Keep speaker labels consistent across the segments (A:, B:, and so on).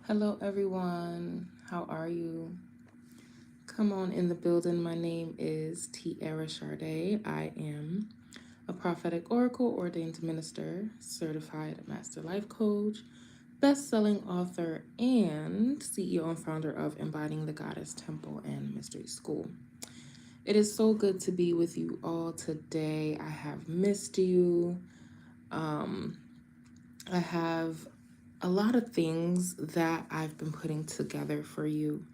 A: Hello, everyone. How are you? Come on in the building. My name is TiaraSharde. I am a prophetic oracle, ordained minister, certified master life coach, best-selling author, and CEO and founder of Embodying the Goddess Temple and Mystery School. It is so good to be with you all today. I have missed you. Um, I have a lot of things that I've been putting together for you.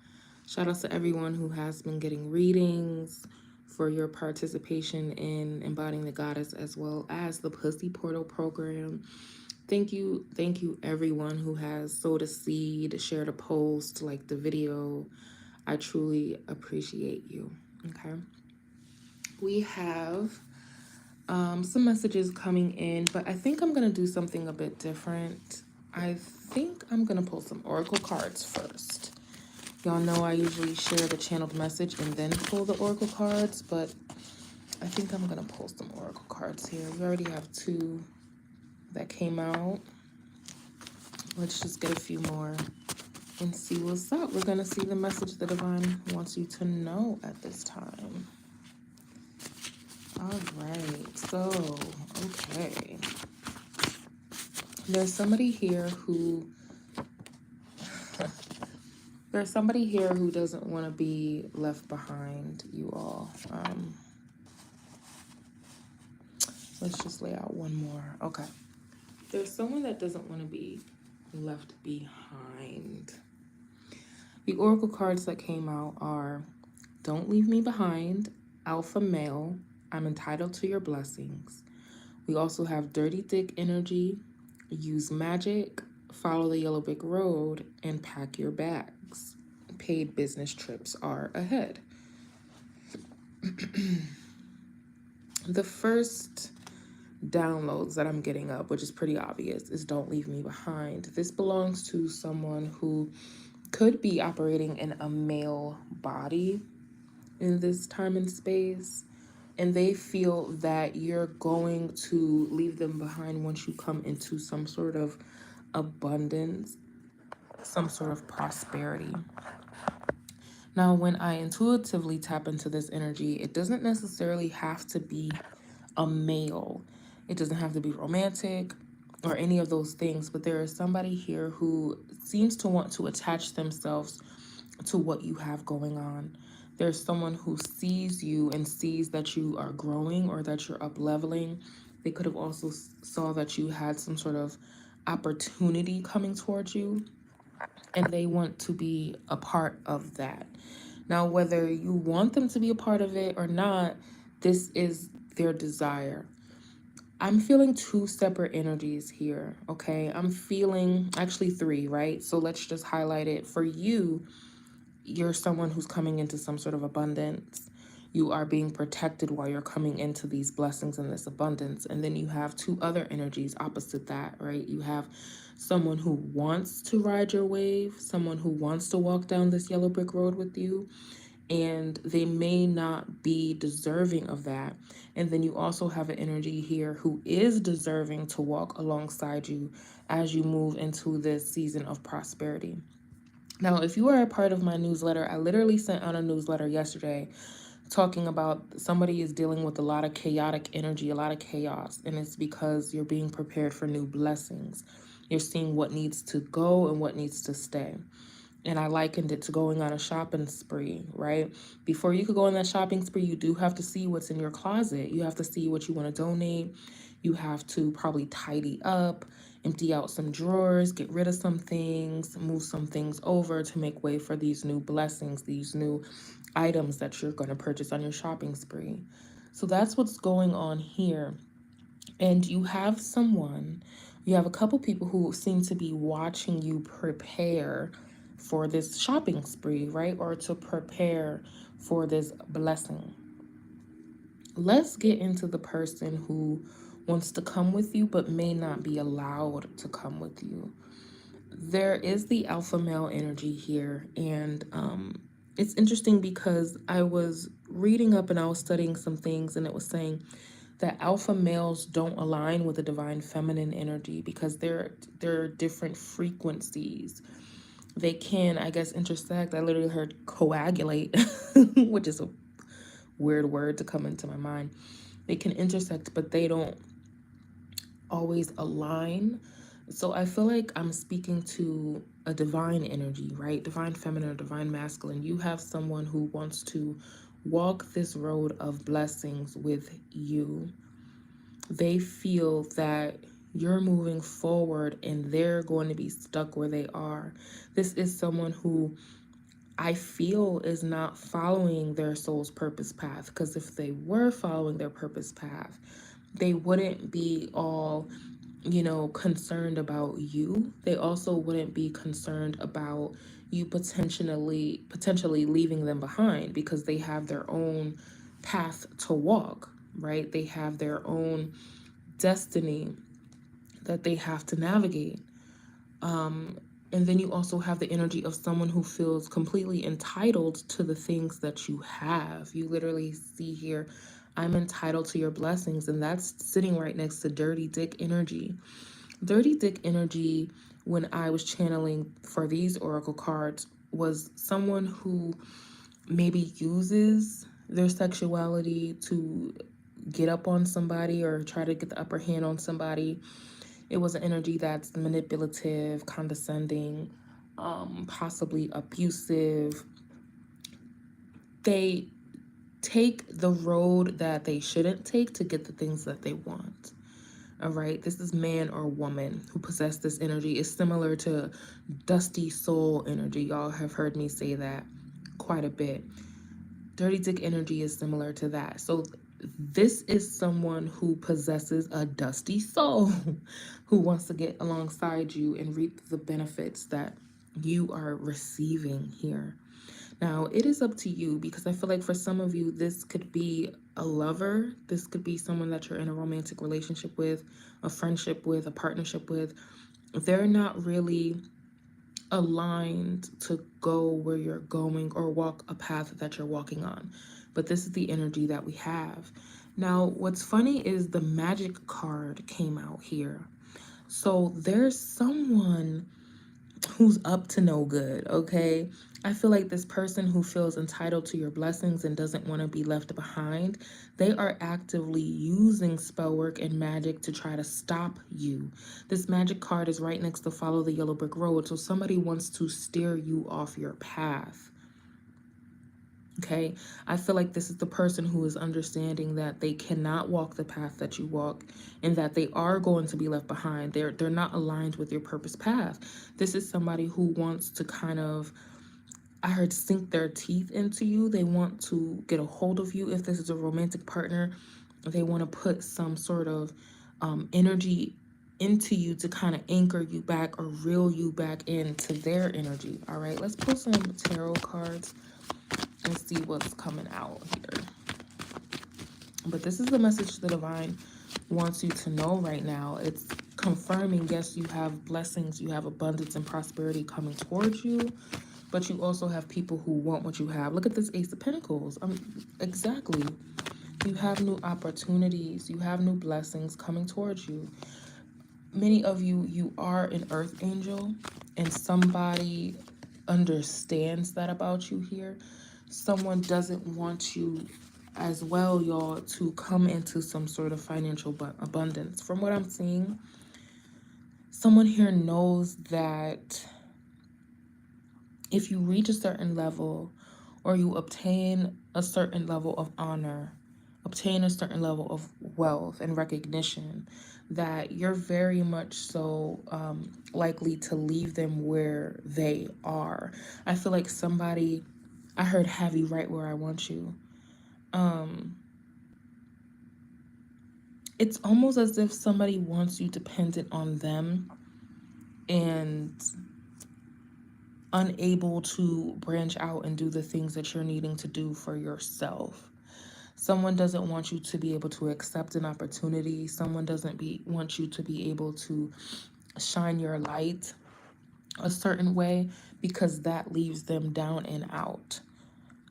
A: Shout out to everyone who has been getting readings, for your participation in Embodying the Goddess, as well as the Pussy Portal program. Thank you everyone who has sowed a seed, shared a post, liked the video. I truly appreciate you. Okay. We have some messages coming in, but I think I'm gonna do something a bit different. I think I'm gonna pull some oracle cards first. Y'all know I usually share the channeled message and then pull the oracle cards, but I think I'm gonna pull some oracle cards here. We already have two that came out. Let's just get a few more and see what's up. We're gonna see the message the divine wants you to know at this time. All right, so, okay. There's somebody here who doesn't want to be left behind, you all. Let's just lay out one more. Okay. There's someone that doesn't want to be left behind. The oracle cards that came out are Don't Leave Me Behind, Alpha Male, I'm Entitled to Your Blessings. We also have Dirty Dick Energy, Use Magic, Follow the Yellow Brick Road, and Pack Your Bags. Paid business trips are ahead. The first downloads that I'm getting up, which is pretty obvious, is Don't Leave Me Behind. This belongs to someone who could be operating in a male body in this time and space, and they feel that you're going to leave them behind once you come into some sort of abundance, some sort of prosperity. Now, when I intuitively tap into this energy, it doesn't necessarily have to be a male. It doesn't have to be romantic or any of those things, but there is somebody here who seems to want to attach themselves to what you have going on. There's someone who sees you and sees that you are growing or that you're up leveling. They could have also saw that you had some sort of opportunity coming towards you, and they want to be a part of that. Now, whether you want them to be a part of it or not, this is their desire. I'm feeling two separate energies here, okay? I'm feeling actually three, right? So let's just highlight it. For you, you're someone who's coming into some sort of abundance. You are being protected while you're coming into these blessings and this abundance. And then you have two other energies opposite that, right? You have someone who wants to ride your wave, someone who wants to walk down this yellow brick road with you, and they may not be deserving of that. And then you also have an energy here who is deserving to walk alongside you as you move into this season of prosperity. Now, if you are a part of my newsletter, I literally sent out a newsletter yesterday talking about somebody is dealing with a lot of chaotic energy, a lot of chaos, and it's because you're being prepared for new blessings. You're seeing what needs to go and what needs to stay. And I likened it to going on a shopping spree, right? Before you could go on that shopping spree, you do have to see what's in your closet. You have to see what you want to donate. You have to probably tidy up, empty out some drawers, get rid of some things, move some things over to make way for these new blessings, these new items that you're going to purchase on your shopping spree. So that's what's going on here. And you have a couple people who seem to be watching you prepare for this shopping spree, right? Or to prepare for this blessing. Let's get into the person who wants to come with you but may not be allowed to come with you. There is the alpha male energy here, and it's interesting because I was reading up and I was studying some things, and it was saying that alpha males don't align with the divine feminine energy because they're different frequencies. They can, I guess, intersect. I literally heard coagulate, which is a weird word to come into my mind. They can intersect, but they don't always align. So I feel like I'm speaking to a divine energy, right? Divine feminine or divine masculine. You have someone who wants to walk this road of blessings with you. They feel that you're moving forward and they're going to be stuck where they are. This is someone who I feel is not following their soul's purpose path, because if they were following their purpose path, they wouldn't be all, concerned about you. They also wouldn't be concerned about you potentially leaving them behind, because they have their own path to walk, right? They have their own destiny that they have to navigate. And then you also have the energy of someone who feels completely entitled to the things that you have. You literally see here, I'm entitled to your blessings, and that's sitting right next to dirty dick energy. Dirty dick energy, when I was channeling for these oracle cards, was someone who maybe uses their sexuality to get up on somebody or try to get the upper hand on somebody. It was an energy that's manipulative, condescending, possibly abusive. They take the road that they shouldn't take to get the things that they want. All right, this is man or woman who possess this energy. Is similar to dusty soul energy. Y'all have heard me say that quite a bit. Dirty dick energy is similar to that. So this is someone who possesses a dusty soul who wants to get alongside you and reap the benefits that you are receiving here. Now, it is up to you, because I feel like for some of you, this could be a lover. This could be someone that you're in a romantic relationship with, a friendship with, a partnership with. They're not really aligned to go where you're going or walk a path that you're walking on. But this is the energy that we have. Now, what's funny is the magic card came out here. So there's someone who's up to no good, okay? I feel like this person who feels entitled to your blessings and doesn't want to be left behind, they are actively using spell work and magic to try to stop you. This magic card is right next to follow the yellow brick road, so somebody wants to steer you off your path. Okay, I feel like this is the person who is understanding that they cannot walk the path that you walk, and that they are going to be left behind. They're not aligned with your purpose path. This is somebody who wants to kind of, I heard, sink their teeth into you. They want to get a hold of you. If this is a romantic partner, they want to put some sort of energy into you to kind of anchor you back or reel you back into their energy. All right, let's pull some tarot cards and see what's coming out here. But this is the message the divine wants you to know right now. It's confirming, yes, you have blessings, you have abundance and prosperity coming towards you, but you also have people who want what you have. Look at this Ace of Pentacles. Exactly. You have new opportunities, you have new blessings coming towards you. Many of you, you are an earth angel, and somebody understands that about you here. Someone doesn't want you as well, y'all, to come into some sort of financial abundance. From what I'm seeing, someone here knows that if you reach a certain level, or you obtain a certain level of honor, obtain a certain level of wealth and recognition, that you're very much so likely to leave them where they are. I feel like somebody, I heard, have you right where I want you. It's almost as if somebody wants you dependent on them and unable to branch out and do the things that you're needing to do for yourself. Someone doesn't want you to be able to accept an opportunity. Someone doesn't want you to be able to shine your light a certain way, because that leaves them down and out.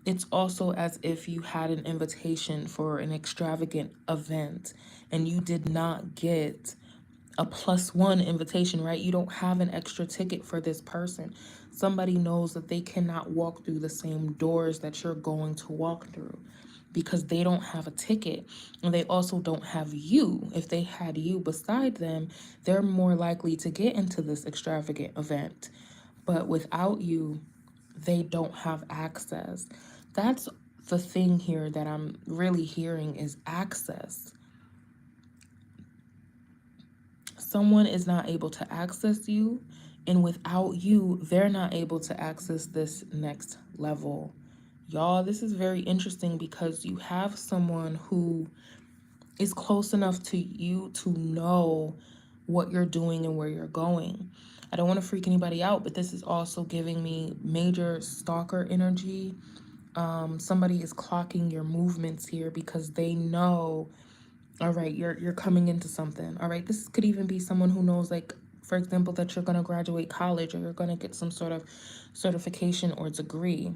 A: It's also as if you had an invitation for an extravagant event and you did not get a +1 invitation, right? You don't have an extra ticket for this person. Somebody knows that they cannot walk through the same doors that you're going to walk through because they don't have a ticket, and they also don't have you. If they had you beside them, they're more likely to get into this extravagant event. But without you, they don't have access. That's the thing here that I'm really hearing is access. Someone is not able to access you, and without you, they're not able to access this next level. Y'all, this is very interesting because you have someone who is close enough to you to know what you're doing and where you're going. I don't want to freak anybody out, but this is also giving me major stalker energy. Somebody is clocking your movements here because they know, all right, you're coming into something. All right, this could even be someone who knows, like, for example, that you're going to graduate college or you're going to get some sort of certification or degree.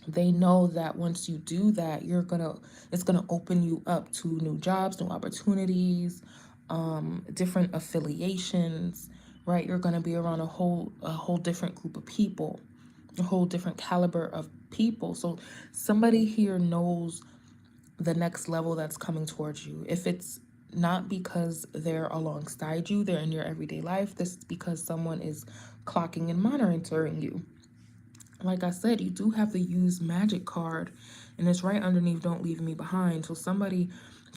A: They know that once you do that, it's gonna open you up to new jobs, new opportunities, different affiliations, right? You're gonna be around a whole different group of people, a whole different caliber of people. So somebody here knows the next level that's coming towards you. If it's not because they're alongside you, they're in your everyday life, this is because someone is clocking and monitoring you. Like I said, you do have the use magic card, and it's right underneath don't leave me behind. So somebody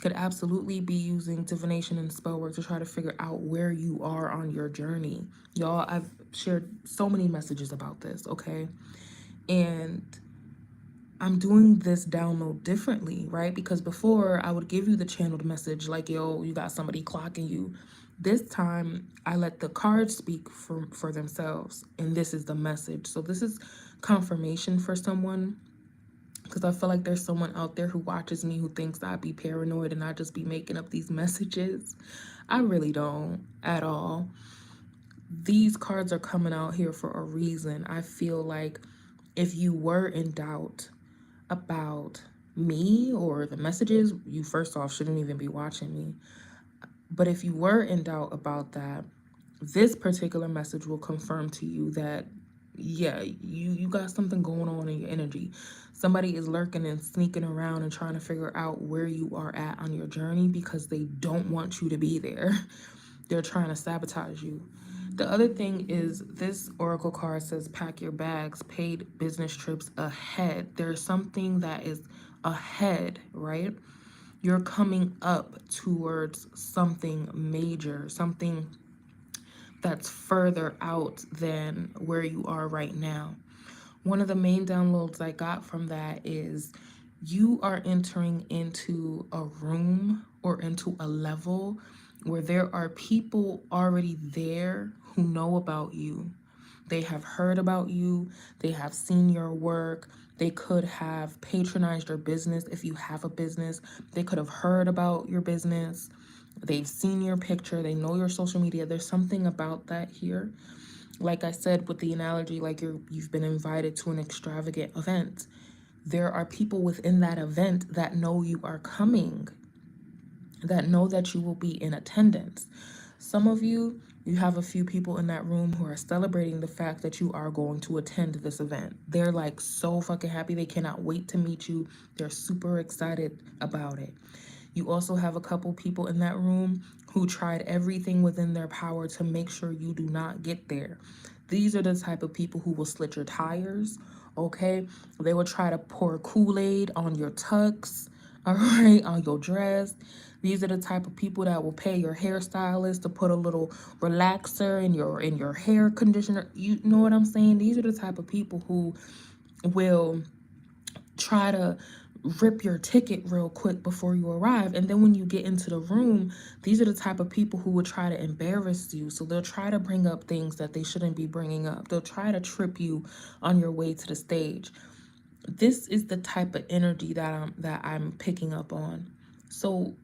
A: could absolutely be using divination and spell work to try to figure out where you are on your journey. Y'all, I've shared so many messages about this, okay? And I'm doing this download differently, right? Because before I would give you the channeled message like, yo, you got somebody clocking you. This time I let the cards speak for themselves, and this is the message. So this is confirmation for someone, because I feel like there's someone out there who watches me who thinks I'd be paranoid and I just be making up these messages. I really don't at all. These cards are coming out here for a reason. I feel like if you were in doubt about me or the messages, you first off shouldn't even be watching me. But if you were in doubt about that, this particular message will confirm to you that, yeah, you got something going on in your energy. Somebody is lurking and sneaking around and trying to figure out where you are at on your journey because they don't want you to be there. They're trying to sabotage you. The other thing is this oracle card says pack your bags, paid business trips ahead. There's something that is ahead, right? You're coming up towards something major, something that's further out than where you are right now. One of the main downloads I got from that is you are entering into a room or into a level where there are people already there who know about you. They have heard about you, they have seen your work, they could have patronized your business if you have a business, they could have heard about your business, they've seen your picture, they know your social media. There's something about that here. Like I said with the analogy, like you've been invited to an extravagant event. There are people within that event that know you are coming, that know that you will be in attendance. Some of you, you have a few people in that room who are celebrating the fact that you are going to attend this event. They're like so fucking happy. They cannot wait to meet you. They're super excited about it. You also have a couple people in that room who tried everything within their power to make sure you do not get there. These are the type of people who will slit your tires, okay? They will try to pour Kool-Aid on your tux, all right, on your dress. These are the type of people that will pay your hairstylist to put a little relaxer in your hair conditioner. You know what I'm saying? These are the type of people who will try to rip your ticket real quick before you arrive. And then when you get into the room, these are the type of people who would try to embarrass you. So they'll try to bring up things that they shouldn't be bringing up. They'll try to trip you on your way to the stage. This is the type of energy that I'm picking up on. So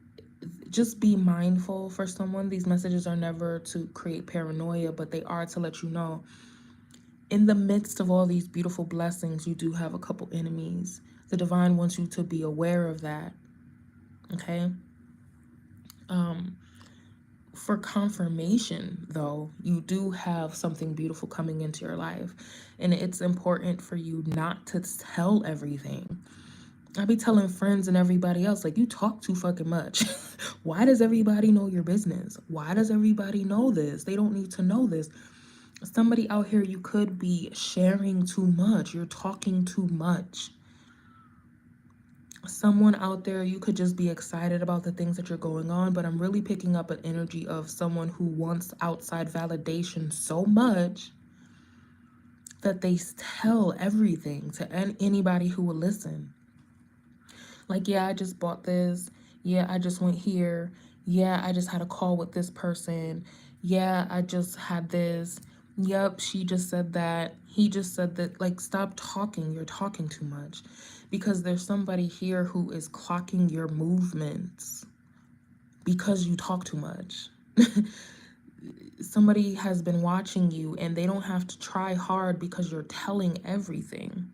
A: just be mindful for someone. These messages are never to create paranoia, but they are to let you know in the midst of all these beautiful blessings, you do have a couple enemies. The divine wants you to be aware of that, okay? for confirmation, though, you do have something beautiful coming into your life. And it's important for you not to tell everything. I be telling friends and everybody else, like, you talk too fucking much. Why does everybody know your business? Why does everybody know this? They don't need to know this. Somebody out here, you could be sharing too much. You're talking too much. Someone out there, you could just be excited about the things that you're going on, but I'm really picking up an energy of someone who wants outside validation so much that they tell everything to anybody who will listen. Like, yeah, I just bought this. Yeah, I just went here. Yeah, I just had a call with this person. Yeah, I just had this. Yep, she just said that. He just said that. Like, stop talking. You're talking too much. Because there's somebody here who is clocking your movements because you talk too much. Somebody has been watching you and they don't have to try hard because you're telling everything.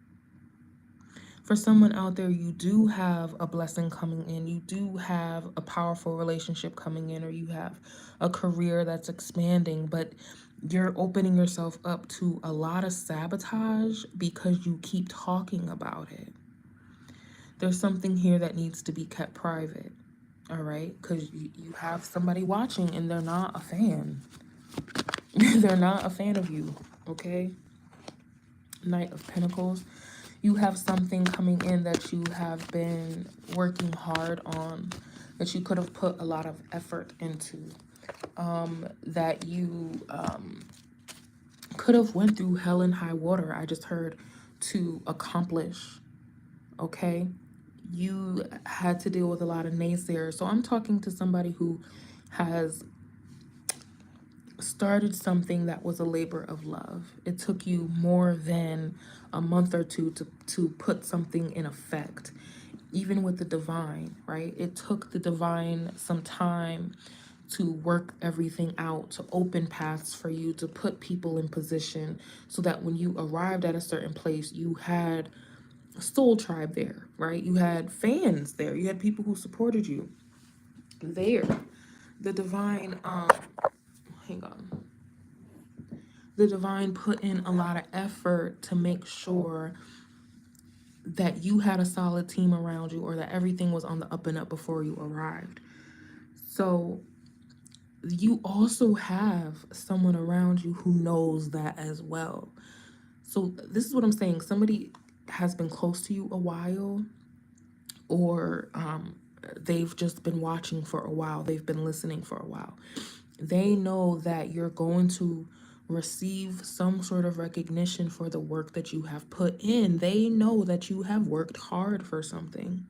A: For someone out there, you do have a blessing coming in. You do have a powerful relationship coming in, or you have a career that's expanding, but you're opening yourself up to a lot of sabotage because you keep talking about it. There's something here that needs to be kept private, all right? Because you have somebody watching and they're not a fan. They're not a fan of you, okay? Knight of Pentacles. You have something coming in that you have been working hard on, that you could have put a lot of effort into, that you could have went through hell and high water, I just heard, to accomplish, okay? You had to deal with a lot of naysayers. So I'm talking to somebody who has started something that was a labor of love. It took you more than a month or two to put something in effect. Even with the divine, right? It took the divine some time to work everything out, to open paths for you, to put people in position so that when you arrived at a certain place, you had a soul tribe there, right? You had fans there. You had people who supported you there. The divine, hang on. The divine put in a lot of effort to make sure that you had a solid team around you, or that everything was on the up and up before you arrived. So you also have someone around you who knows that as well. So this is what I'm saying. Somebody has been close to you a while, or they've just been watching for a while. They've been listening for a while. They know that you're going to receive some sort of recognition for the work that you have put in. They know that you have worked hard for something.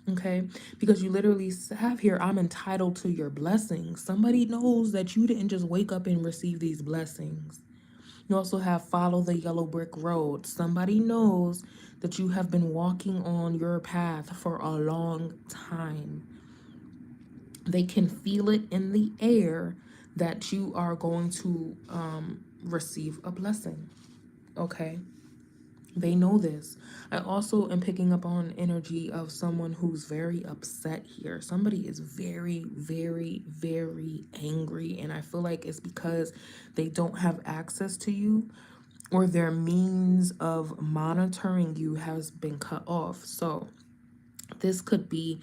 A: Okay? Because you literally have here, I'm entitled to your blessings. Somebody knows that you didn't just wake up and receive these blessings. You also have follow the yellow brick road. Somebody knows that you have been walking on your path for a long time. They can feel it in the air that you are going to receive a blessing. Okay? They know this. I also am picking up on energy of someone who's very upset here. Somebody is very, very, very angry. And I feel like it's because they don't have access to you, or their means of monitoring you has been cut off. So this could be,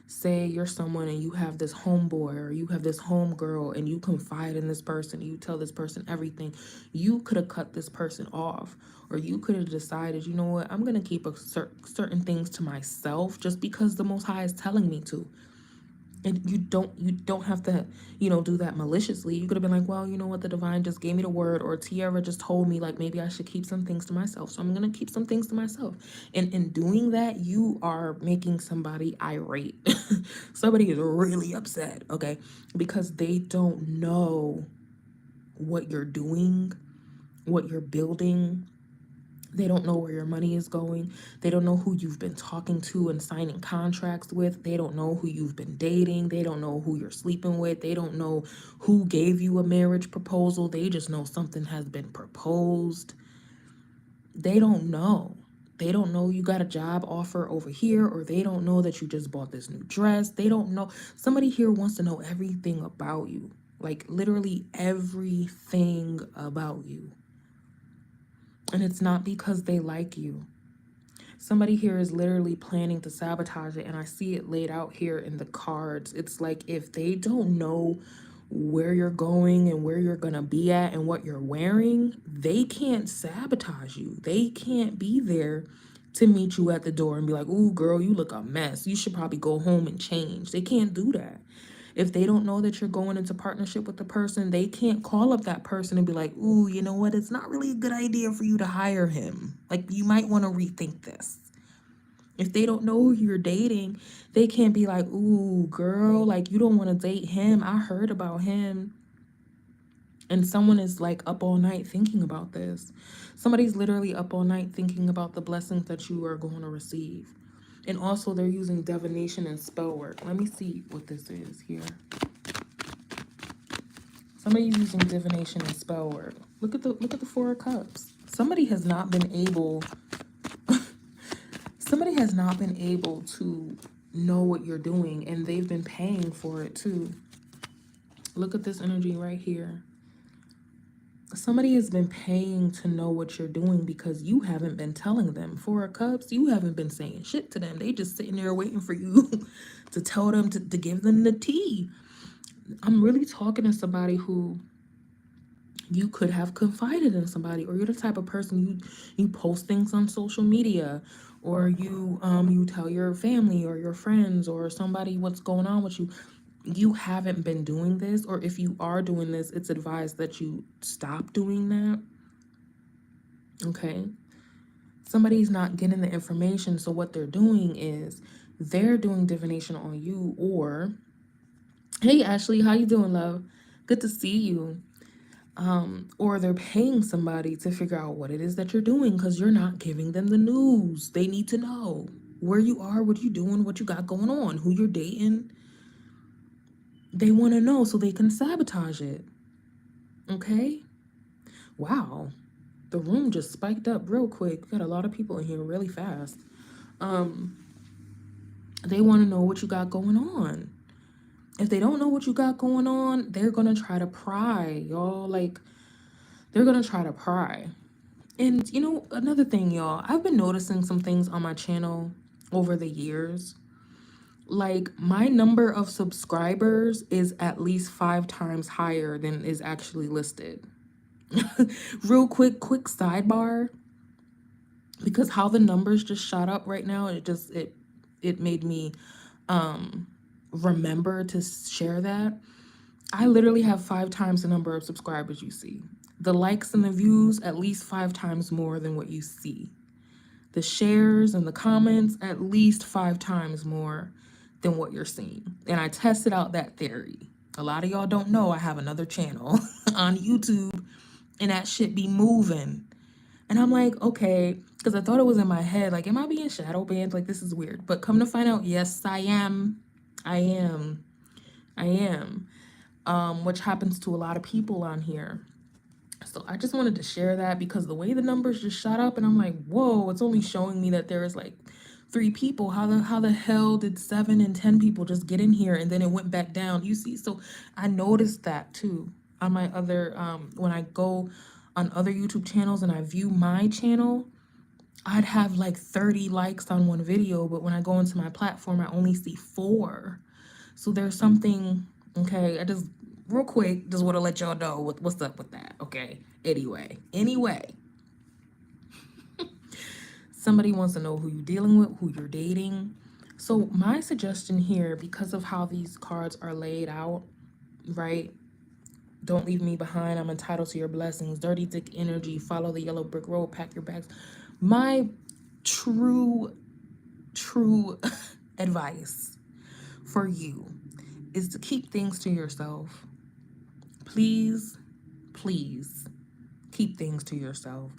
A: say you're someone and you have this homeboy or you have this homegirl and you confide in this person, you tell this person everything. You could have cut this person off, or you could have decided, you know what, I'm going to keep certain things to myself just because the Most High is telling me to. And you don't have to, do that maliciously. You could have been like, well, you know what, the divine just gave me the word, or Tiara just told me, like, maybe I should keep some things to myself. So I'm going to keep some things to myself. And in doing that, you are making somebody irate. Somebody is really upset, okay? Because they don't know what you're doing, what you're building. They don't know where your money is going. They don't know who you've been talking to and signing contracts with. They don't know who you've been dating. They don't know who you're sleeping with. They don't know who gave you a marriage proposal. They just know something has been proposed. They don't know. They don't know you got a job offer over here, or they don't know that you just bought this new dress. They don't know. Somebody here wants to know everything about you, like literally everything about you. And it's not because they like you. Somebody here is literally planning to sabotage it, and I see it laid out here in the cards. It's like if they don't know where you're going and where you're gonna be at and what you're wearing, they can't sabotage you. They can't be there to meet you at the door and be like, "Ooh, girl, you look a mess. You should probably go home and change." They can't do that. If they don't know that you're going into partnership with the person, they can't call up that person and be like, "Ooh, you know what? It's not really a good idea for you to hire him. Like, you might want to rethink this." If they don't know who you're dating, they can't be like, "Ooh, girl, like, you don't want to date him. I heard about him." And someone is like up all night thinking about this. Somebody's literally up all night thinking about the blessings that you are going to receive. And also they're using divination and spell work. Let me see what this is here. Somebody's using divination and spell work. Look at the Four of Cups. Somebody has not been able to know what you're doing, and they've been paying for it too. Look at this energy right here. Somebody has been paying to know what you're doing because you haven't been telling them. Four of Cups, you haven't been saying shit to them. They just sitting there waiting for you to tell them, to give them the tea. I'm really talking to somebody who you could have confided in somebody, or you're the type of person you post things on social media, or you tell your family or your friends or somebody what's going on with you. You haven't been doing this, or if you are doing this, it's advised that you stop doing that. Okay? Somebody's not getting the information, so what they're doing is they're doing divination on you. Or, "Hey Ashley, how you doing, love? Good to see you." Or they're paying somebody to figure out what it is that you're doing because you're not giving them the news. They need to know where you are, what you doing, what you got going on, who you're dating. They want to know so they can sabotage it. Okay? Wow. The room just spiked up real quick. We got a lot of people in here really fast. They want to know what you got going on. If they don't know what you got going on, they're going to try to pry, y'all. Like, they're going to try to pry. And you know, another thing, y'all, I've been noticing some things on my channel over the years. Like, my number of subscribers is at least 5 times higher than is actually listed. Real quick sidebar, because how the numbers just shot up right now, it made me remember to share that. I literally have 5 times the number of subscribers you see. The likes and the views, at least 5 times more than what you see. The shares and the comments, at least 5 times more than what you're seeing. And I tested out that theory. A lot of y'all don't know I have another channel on YouTube, and that shit be moving. And I'm like, okay, because I thought it was in my head, like, am I being shadow banned? Like, this is weird. But come to find out, yes, I am. I am. Which happens to a lot of people on here. So I just wanted to share that because the way the numbers just shot up, and I'm like, whoa, it's only showing me that there is like 3 people. How the hell did 7 and 10 people just get in here and then it went back down? You see, so I noticed that too on my other when I go on other YouTube channels and I view my channel, I'd have like 30 likes on one video, but when I go into my platform, I only see 4. So there's something, okay, I just, real quick, just want to let y'all know what's up with that, okay? Anyway, somebody wants to know who you're dealing with, who you're dating. So my suggestion here, because of how these cards are laid out, right? Don't leave me behind. I'm entitled to your blessings. Dirty dick energy. Follow the yellow brick road. Pack your bags. My true advice for you is to keep things to yourself. Please keep things to yourself.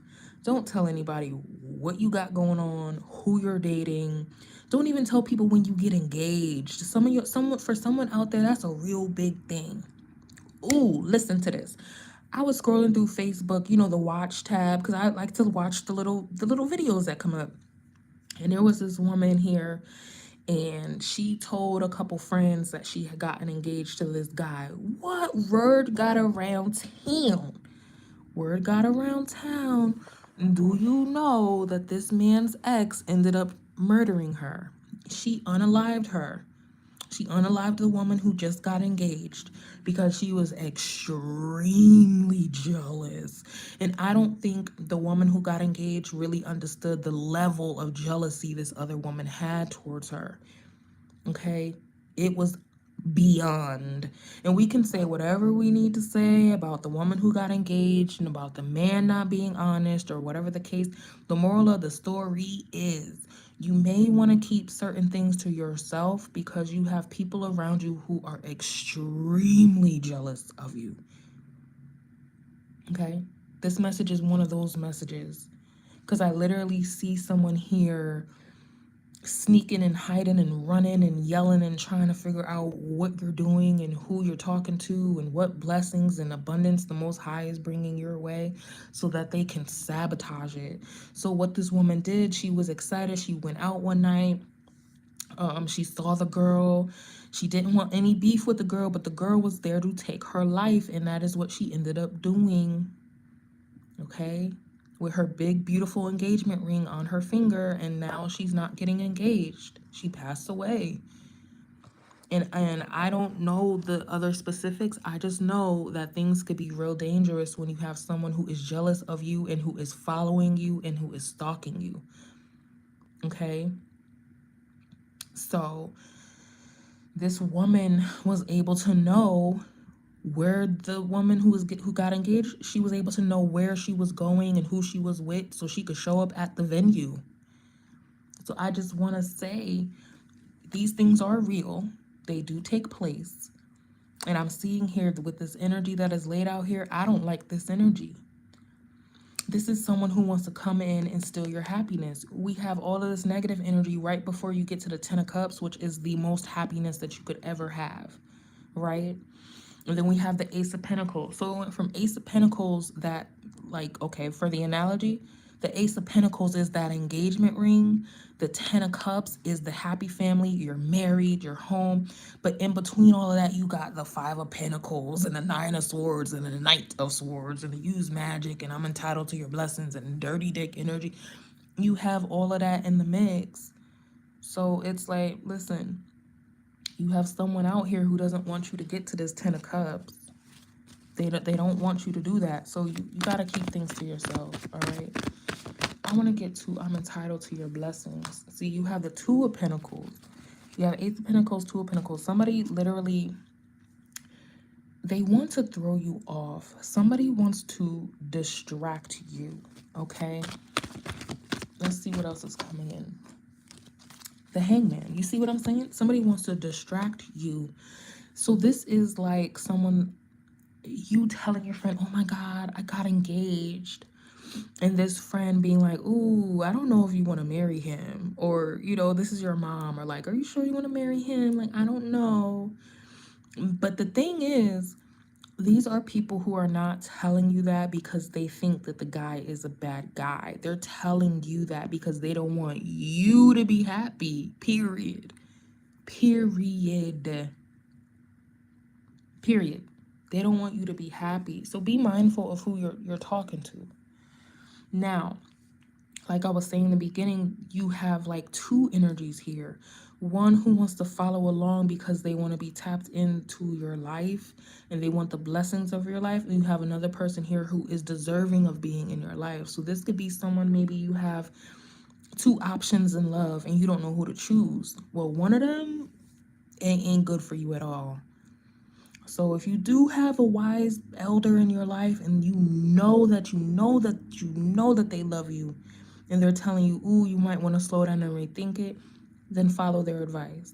A: Don't tell anybody what you got going on, who you're dating. Don't even tell people when you get engaged. For someone out there, that's a real big thing. Ooh, listen to this. I was scrolling through Facebook, you know, the watch tab, because I like to watch the little videos that come up. And there was this woman here, and she told a couple friends that she had gotten engaged to this guy. What? Word got around town. Word got around town. Do you know that this man's ex ended up murdering her? She unalived her. She unalived the woman who just got engaged because she was extremely jealous. And I don't think the woman who got engaged really understood the level of jealousy this other woman had towards her. Okay? It was beyond. And we can say whatever we need to say about the woman who got engaged and about the man not being honest or whatever the case. The moral of the story is you may want to keep certain things to yourself because you have people around you who are extremely jealous of you. Okay? This message is one of those messages because I literally see someone here sneaking and hiding and running and yelling and trying to figure out what you're doing and who you're talking to and what blessings and abundance the Most High is bringing your way so that they can sabotage it. So what this woman did, she was excited. She went out one night. She saw the girl. She didn't want any beef with the girl, but the girl was there to take her life, and that is what she ended up doing. Okay? With her big, beautiful engagement ring on her finger, and now she's not getting engaged. She passed away. And I don't know the other specifics. I just know that things could be real dangerous when you have someone who is jealous of you and who is following you and who is stalking you. Okay? So this woman was able to know where the woman who got engaged, she was able to know where she was going and who she was with so she could show up at the venue. So I just want to say these things are real. They do take place. And I'm seeing here with this energy that is laid out here, I don't like this energy. This is someone who wants to come in and steal your happiness. We have all of this negative energy right before you get to the Ten of Cups, which is the most happiness that you could ever have, right? And then we have the Ace of Pentacles. So it went from Ace of Pentacles that, like, okay, for the analogy, the Ace of Pentacles is that engagement ring. The Ten of Cups is the happy family. You're married, you're home. But in between all of that, you got the Five of Pentacles and the Nine of Swords and the Knight of Swords and the use magic and I'm entitled to your blessings and dirty dick energy. You have all of that in the mix. So it's like, listen, you have someone out here who doesn't want you to get to this Ten of Cups. They don't want you to do that. So you got to keep things to yourself, all right? I want to get to I'm entitled to your blessings. See, you have the Two of Pentacles. You have Eight of Pentacles, Two of Pentacles. Somebody literally, they want to throw you off. Somebody wants to distract you, okay? Let's see what else is coming in. The Hangman. You see what I'm saying? Somebody wants to distract you. So this is like someone, you telling your friend, oh my God, I got engaged. And this friend being like, ooh, I don't know if you want to marry him. Or, you know, this is your mom. Or like, are you sure you want to marry him? Like, I don't know. But the thing is, these are people who are not telling you that because they think that the guy is a bad guy. They're telling you that because they don't want you to be happy. Period. Period. Period. They don't want you to be happy. So be mindful of who you're talking to. Now, like I was saying in the beginning, you have like two energies here. One who wants to follow along because they want to be tapped into your life and they want the blessings of your life. And you have another person here who is deserving of being in your life. So this could be someone, maybe you have two options in love and you don't know who to choose. Well, one of them ain't good for you at all. So if you do have a wise elder in your life and you know that they love you and they're telling you, ooh, you might want to slow down and rethink it, then follow their advice.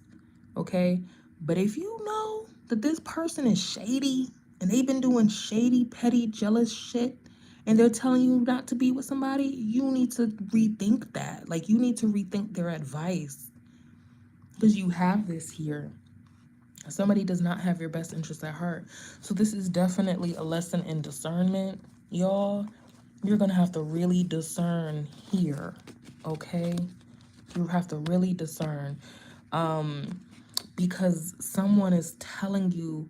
A: Okay? But if you know that this person is shady and they've been doing shady, petty, jealous shit and they're telling you not to be with somebody, you need to rethink that. Like, you need to rethink their advice because you have this here. Somebody does not have your best interest at heart. So this is definitely a lesson in discernment, y'all. You're going to have to really discern here, okay? You have to really discern, because someone is telling you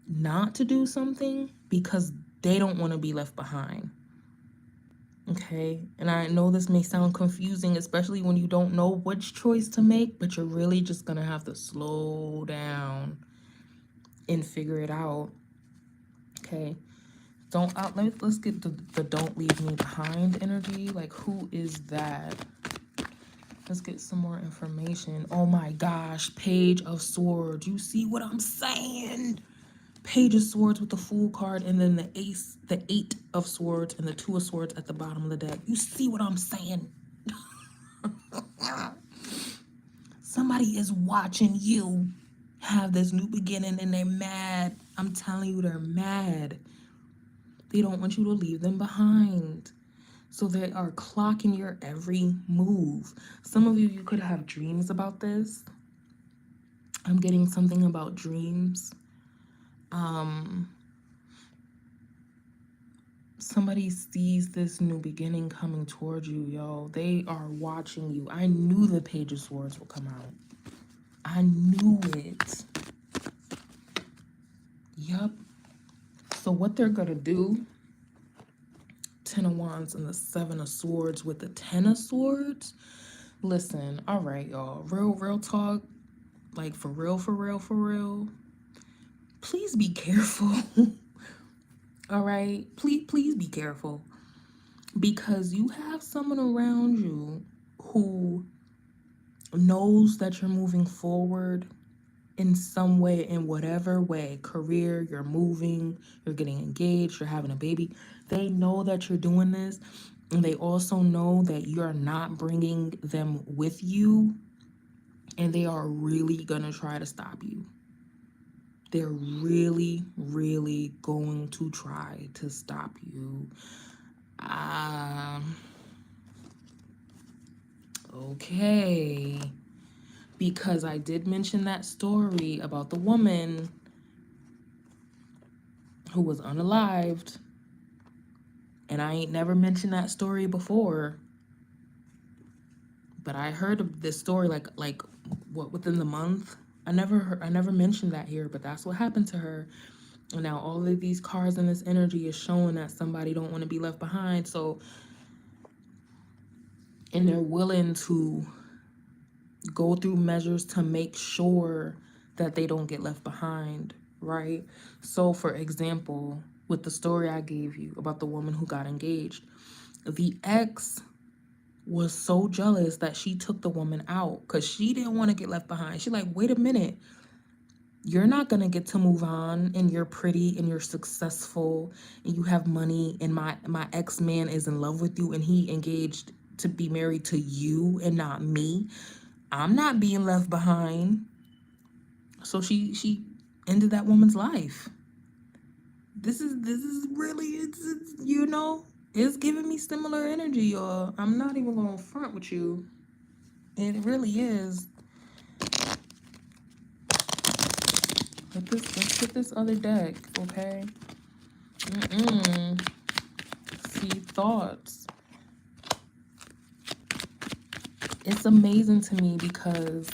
A: not to do something because they don't want to be left behind. Okay, and I know this may sound confusing, especially when you don't know which choice to make, but you're really just gonna have to slow down and figure it out. Okay, let's get the don't leave me behind energy. Like, who is that? Let's get some more information. Oh my gosh, Page of Swords. You see what I'm saying? Page of Swords with the Fool card, and then the Ace, the Eight of Swords, and the Two of Swords at the bottom of the deck. You see what I'm saying? Somebody is watching you have this new beginning and they're mad. I'm telling you, they're mad. They don't want you to leave them behind. So they are clocking your every move. Some of you could have dreams about this. I'm getting something about dreams. Somebody sees this new beginning coming towards you, yo. They are watching you. I knew the Page of Swords would come out. I knew it. Yup. So what they're gonna do, Ten of Wands and the Seven of Swords with the Ten of Swords. Listen, all right, y'all. Real talk. Like, for real. Please be careful. All right? Please be careful. Because you have someone around you who knows that you're moving forward in some way, in whatever way. Career, you're moving, you're getting engaged, you're having a baby. They know that you're doing this. And they also know that you're not bringing them with you. And they are really going to try to stop you. They're really going to try to stop you. Okay. Because I did mention that story about the woman who was unalived. And I ain't never mentioned that story before. But I heard of this story like what, within the month? I never mentioned that here, but that's what happened to her. And now all of these cards and this energy is showing that somebody don't want to be left behind. So, and they're willing to go through measures to make sure that they don't get left behind, right? So, for example, with the story I gave you about the woman who got engaged, the ex was so jealous that she took the woman out because she didn't want to get left behind. She like, wait a minute. You're not going to get to move on, and you're pretty and you're successful and you have money, and my ex-man is in love with you and he engaged to be married to you and not me. I'm not being left behind. So she ended that woman's life. This is really, it's you know, it's giving me similar energy, y'all. I'm not even going to front with you. It really is. Let's get this other deck, okay? See, thoughts. It's amazing to me because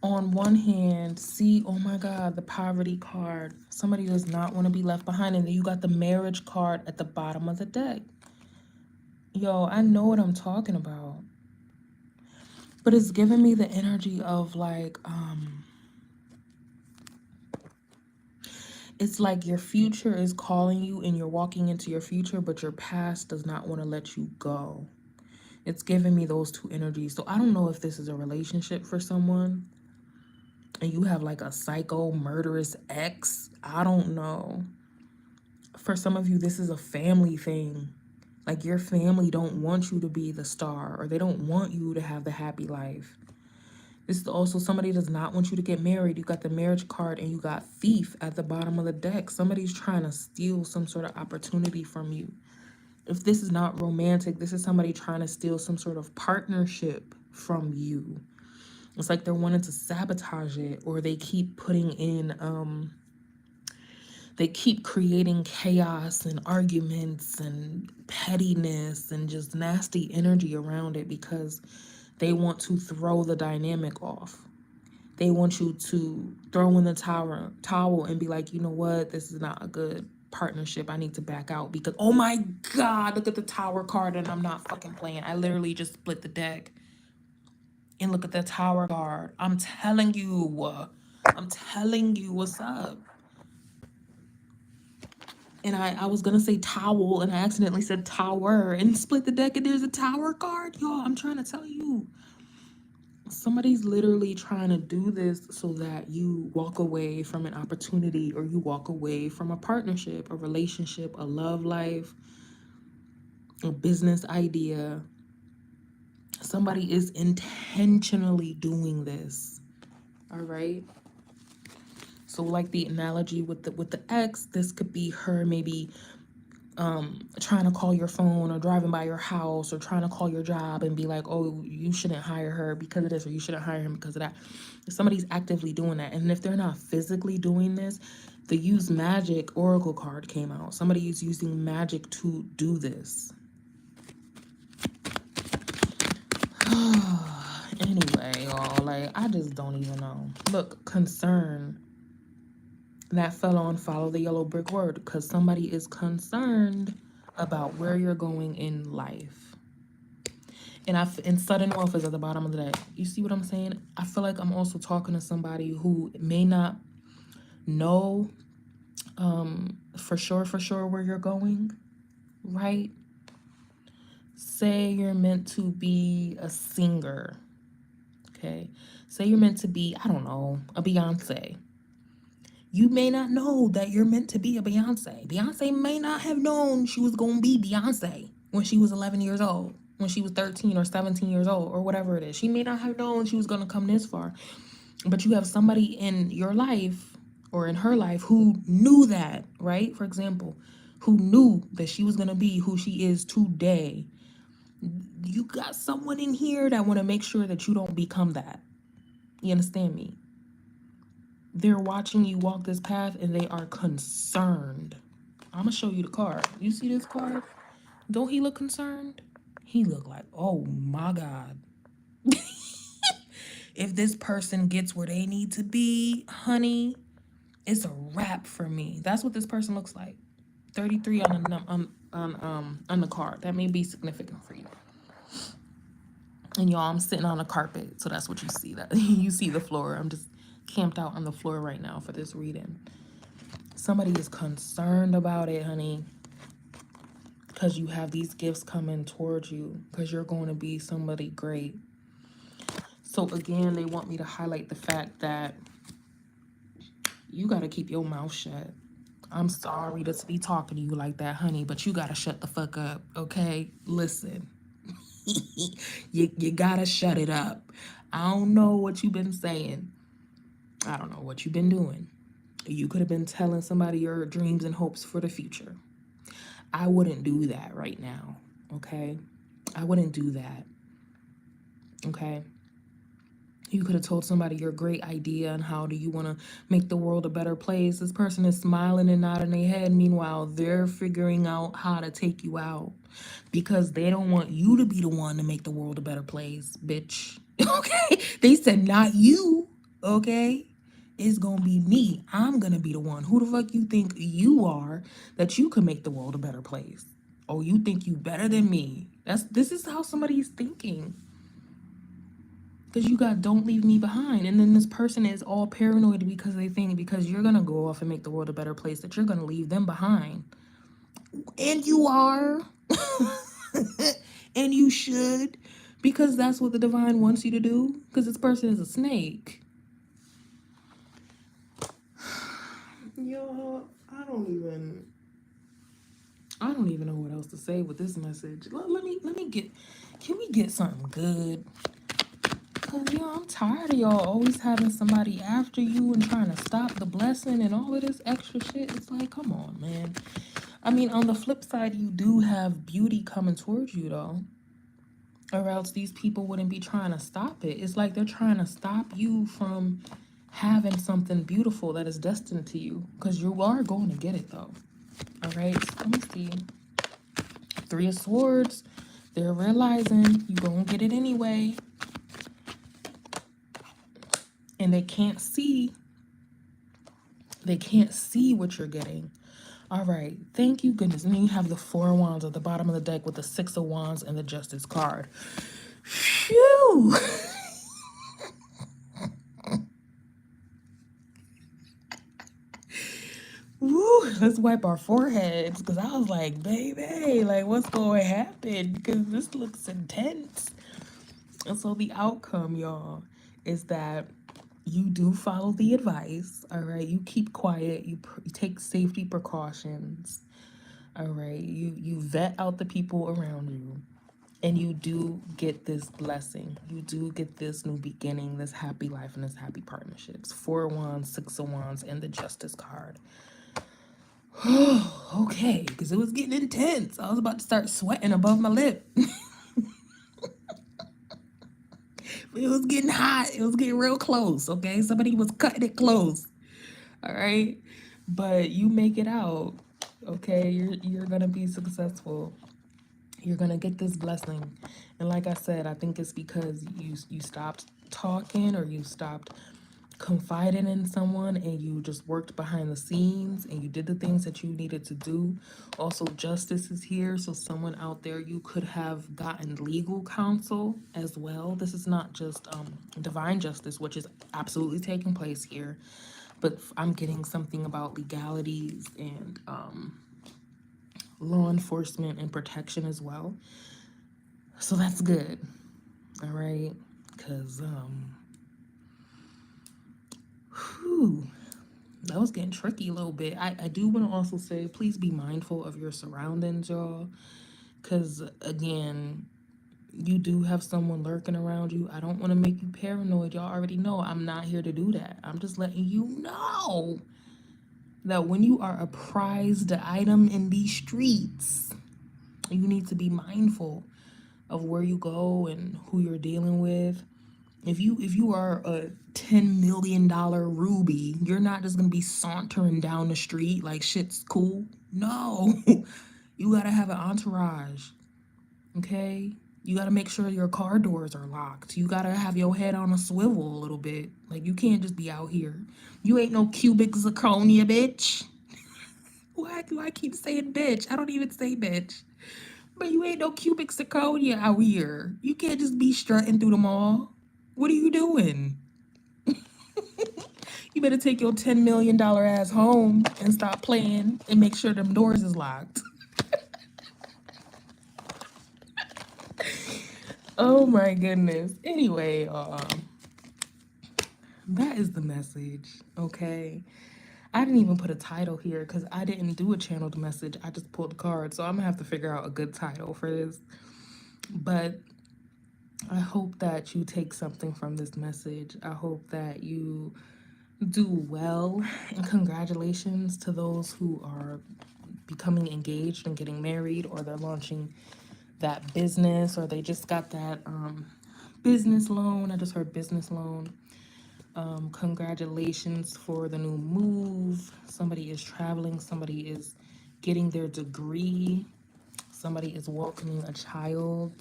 A: on one hand, see, oh my God, the poverty card. Somebody does not want to be left behind. And then you got the marriage card at the bottom of the deck. Yo, I know what I'm talking about. But it's giving me the energy of like, it's like your future is calling you and you're walking into your future, but your past does not want to let you go. It's giving me those two energies. So I don't know if this is a relationship for someone and you have like a psycho murderous ex. I don't know. For some of you, this is a family thing. Like, your family don't want you to be the star, or they don't want you to have the happy life. This is also somebody does not want you to get married. You got the marriage card and you got thief at the bottom of the deck. Somebody's trying to steal some sort of opportunity from you. If this is not romantic, this is somebody trying to steal some sort of partnership from you. It's like they're wanting to sabotage it, or they keep putting in, they keep creating chaos and arguments and pettiness and just nasty energy around it because They want to throw the dynamic off. They want you to throw in the towel and be like, you know what? This is not a good partnership. I need to back out because, oh my God, look at the Tower card, and I'm not fucking playing. I literally just split the deck and look at the Tower card. I'm telling you what's up. And I was gonna say towel and I accidentally said tower and split the deck and there's a Tower card. Y'all, I'm trying to tell you. Somebody's literally trying to do this so that you walk away from an opportunity or you walk away from a partnership, a relationship, a love life, a business idea. Somebody is intentionally doing this. All right. So like the analogy with the ex, this could be her maybe trying to call your phone or driving by your house or trying to call your job and be like, oh, you shouldn't hire her because of this or you shouldn't hire him because of that. Somebody's actively doing that. And if they're not physically doing this, the Use Magic Oracle card came out. Somebody is using magic to do this. Anyway, y'all, like, I just don't even know. Look, concern. That fell on follow the yellow brick word because somebody is concerned about where you're going in life. And sudden wealth is at the bottom of the deck. You see what I'm saying? I feel like I'm also talking to somebody who may not know for sure where you're going, right? Say you're meant to be a singer, okay? Say you're meant to be, I don't know, a Beyonce. You may not know that you're meant to be a Beyonce. Beyonce may not have known she was going to be Beyonce when she was 11 years old, when she was 13 or 17 years old, or whatever it is. She may not have known she was going to come this far. But you have somebody in your life or in her life who knew that, right? For example, who knew that she was going to be who she is today. You got someone in here that want to make sure that you don't become that. You understand me? They're watching you walk this path and they are concerned. I'm going to show you the card. You see this card? Don't he look concerned? He look like, oh my God. If this person gets where they need to be, honey, it's a wrap for me. That's what this person looks like. 33 on the card. That may be significant for you. And y'all, I'm sitting on a carpet, so that's what you see. That you see the floor. I'm just camped out on the floor right now for this reading. Somebody is concerned about it, honey, because you have these gifts coming towards you, because you're going to be somebody great. So again, they want me to highlight the fact that you got to keep your mouth shut. I'm sorry to be talking to you like that, honey, but you got to shut the fuck up, okay? Listen. you got to shut it up. I don't know what you've been saying. I don't know what you've been doing. You could have been telling somebody your dreams and hopes for the future. I wouldn't do that right now, okay? I wouldn't do that, okay? You could have told somebody your great idea and how do you want to make the world a better place. This person is smiling and nodding their head. Meanwhile, they're figuring out how to take you out because they don't want you to be the one to make the world a better place, bitch. Okay? They said not you, okay? It's going to be me. I'm going to be the one. Who the fuck you think you are that you can make the world a better place? Oh, you think you better than me. This is how somebody's thinking. Because you got don't leave me behind. And then this person is all paranoid because they think because you're going to go off and make the world a better place that you're going to leave them behind. And you are. And you should. Because that's what the divine wants you to do. Because this person is a snake. Yo, I don't even know what else to say with this message. Let me get, can we get something good? Cause I'm tired of y'all always having somebody after you and trying to stop the blessing and all of this extra shit. It's like, come on, man. I mean, on the flip side, you do have beauty coming towards you though. Or else these people wouldn't be trying to stop it. It's like they're trying to stop you from having something beautiful that is destined to you. Because you are going to get it though. All right, so let me see. 3 of Swords. They're realizing you're going to get it anyway. and they can't see what you're getting. All right, thank you, goodness. And then you have the Four of Wands at the bottom of the deck with the Six of Wands and the Justice card. Phew! Woo, let's wipe our foreheads, because I was like, baby, like, what's going to happen? Because this looks intense. And so the outcome, y'all, is that you do follow the advice, all right? You keep quiet, you take safety precautions, all right? You vet out the people around you, and you do get this blessing. You do get this new beginning, this happy life, and this happy partnerships. Four of Wands, Six of Wands, and the Justice card. Okay, because it was getting intense. I was about to start sweating above my lip. It was getting hot. It was getting real close, okay? Somebody was cutting it close. All right? But you make it out. Okay? You're going to be successful. You're going to get this blessing. And like I said, I think it's because you stopped talking, or you stopped confiding in someone, and you just worked behind the scenes and you did the things that you needed to do. Also, justice is here, so someone out there, you could have gotten legal counsel as well. This is not just divine justice, which is absolutely taking place here, but I'm getting something about legalities and law enforcement and protection as well. So that's good. All right, because whew, that was getting tricky a little bit. I do want to also say, please be mindful of your surroundings, y'all. Because, again, you do have someone lurking around you. I don't want to make you paranoid. Y'all already know I'm not here to do that. I'm just letting you know that when you are a prized item in these streets, you need to be mindful of where you go and who you're dealing with. If you are a $10 million ruby, you're not just gonna be sauntering down the street like shit's cool. No, you gotta have an entourage. Okay, you gotta make sure your car doors are locked. You gotta have your head on a swivel a little bit. Like, you can't just be out here. You ain't no cubic zirconia, bitch. Why do I keep saying bitch? I don't even say bitch. But you ain't no cubic zirconia out here. You can't just be strutting through the mall. What are you doing? You better take your $10 million ass home and stop playing and make sure them doors is locked. Oh my goodness. Anyway, that is the message, okay? I didn't even put a title here because I didn't do a channeled message. I just pulled the card, so I'm gonna have to figure out a good title for this. But I hope that you take something from this message. I hope that you do well, and congratulations to those who are becoming engaged and getting married, or they're launching that business, or they just got that business loan. I just heard business loan. Congratulations for the new move. Somebody is traveling, somebody is getting their degree, somebody is welcoming a child.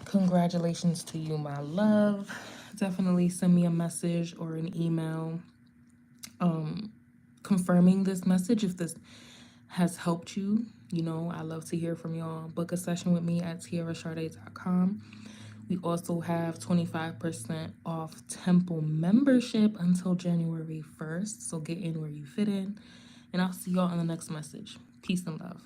A: Congratulations to you, my love. Definitely send me a message or an email confirming this message if this has helped you. You know, I love to hear from y'all. Book a session with me at TiaraSharde.com. We also have 25% off Temple membership until January 1st. So get in where you fit in. And I'll see y'all on the next message. Peace and love.